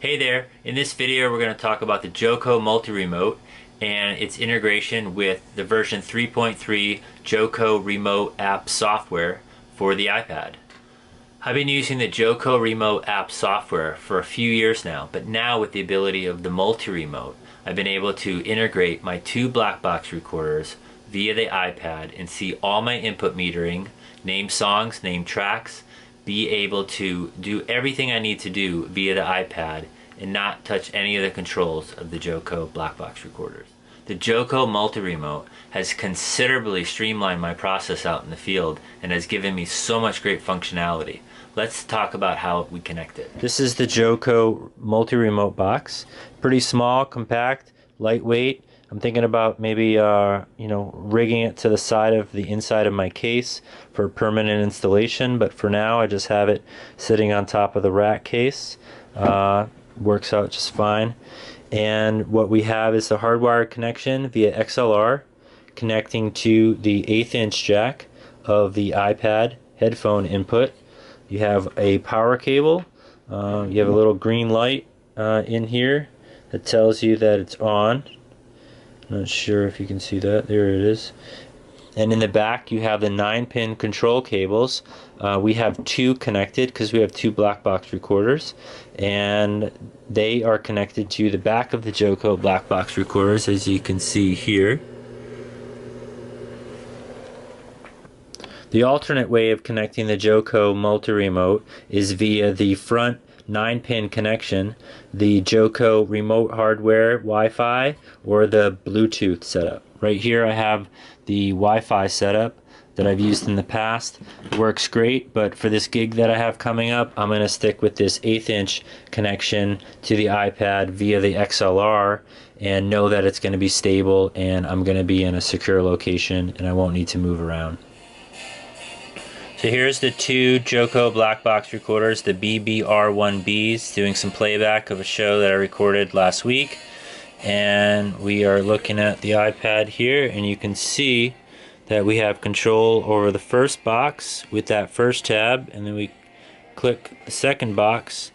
Hey there, in this video we're going to talk about the JoeCo MultiRemote and its integration with the version 3.3 JoeCo Remote app software for the iPad. I've been using the JoeCo Remote app software for a few years now, but now with the ability of the MultiRemote, I've been able to integrate my two black box recorders via the iPad and see all my input metering, name songs, name tracks, be able to do everything I need to do via the iPad and not touch any of the controls of the JoeCo black box recorders. The JoeCo MultiRemote has considerably streamlined my process out in the field and has given me so much great functionality. Let's talk about how we connect it. This is the JoeCo MultiRemote box. Pretty small, compact, lightweight. I'm thinking about maybe rigging it to the side of the inside of my case for permanent installation, but for now I just have it sitting on top of the rack case. Works out just fine. And what we have is the hardwired connection via XLR connecting to the 1/8 inch jack of the iPad headphone input. You have a power cable. You have a little green light in here that tells you that it's on. Not sure if you can see that. There it is. And in the back you have the 9-pin control cables. We have two connected because we have two black box recorders, and they are connected to the back of the JoeCo black box recorders, as you can see here. The alternate way of connecting the JoeCo MultiRemote is via the front 9-pin connection, the JoeCo remote hardware Wi-Fi, or the Bluetooth setup. Right here I have the Wi-Fi setup that I've used in the past. It works great, but for this gig that I have coming up, I'm going to stick with this 1/8 inch connection to the iPad via the XLR and know that it's going to be stable and I'm going to be in a secure location and I won't need to move around. So here's the two JoeCo black box recorders, the BBR1Bs, doing some playback of a show that I recorded last week. And we are looking at the iPad here, and you can see that we have control over the first box with that first tab, and then we click the second box,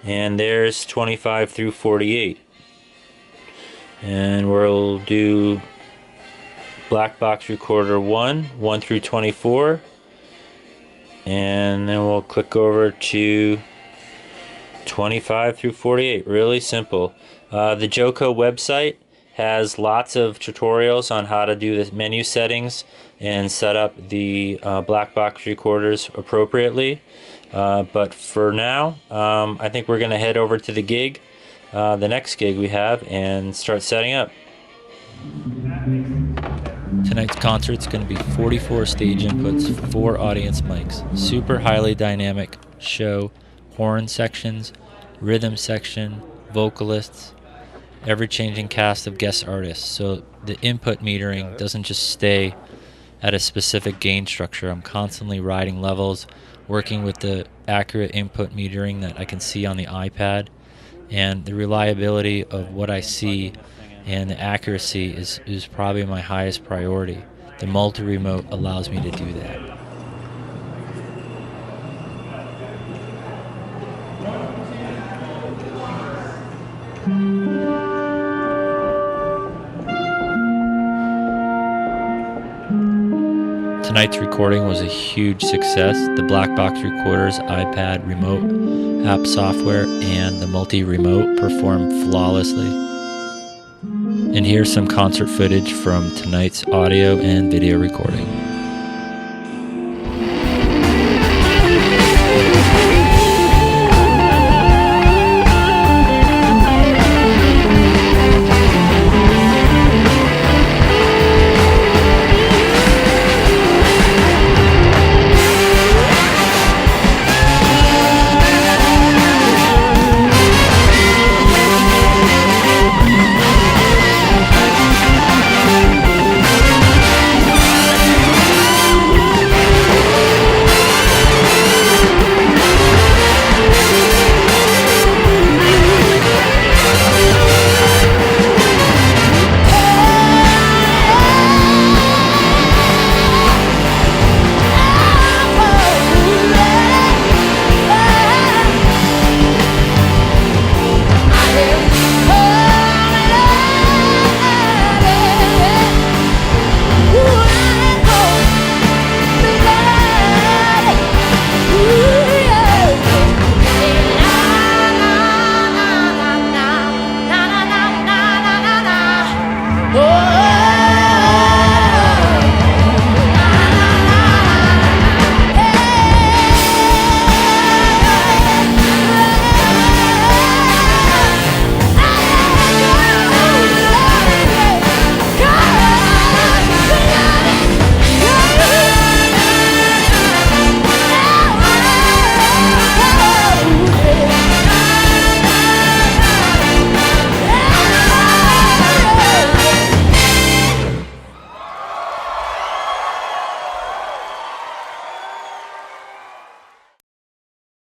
and there's 25 through 48. And we'll do black box recorder 1 through 24. And then we'll click over to 25 through 48. Really simple. The JoeCo website has lots of tutorials on how to do the menu settings and set up the black box recorders appropriately. But for now, I think we're going to head over to the gig, the next gig we have, and start setting up. Tonight's concert's going to be 44 stage inputs, 4 audience mics, super highly dynamic show, horn sections, rhythm section, vocalists, ever-changing cast of guest artists. So the input metering doesn't just stay at a specific gain structure. I'm constantly riding levels, working with the accurate input metering that I can see on the iPad, and the reliability of what I see and the accuracy is probably my highest priority. The MultiRemote allows me to do that. Tonight's recording was a huge success. The black box recorders, iPad remote app software, and the MultiRemote performed flawlessly. And here's some concert footage from tonight's audio and video recording.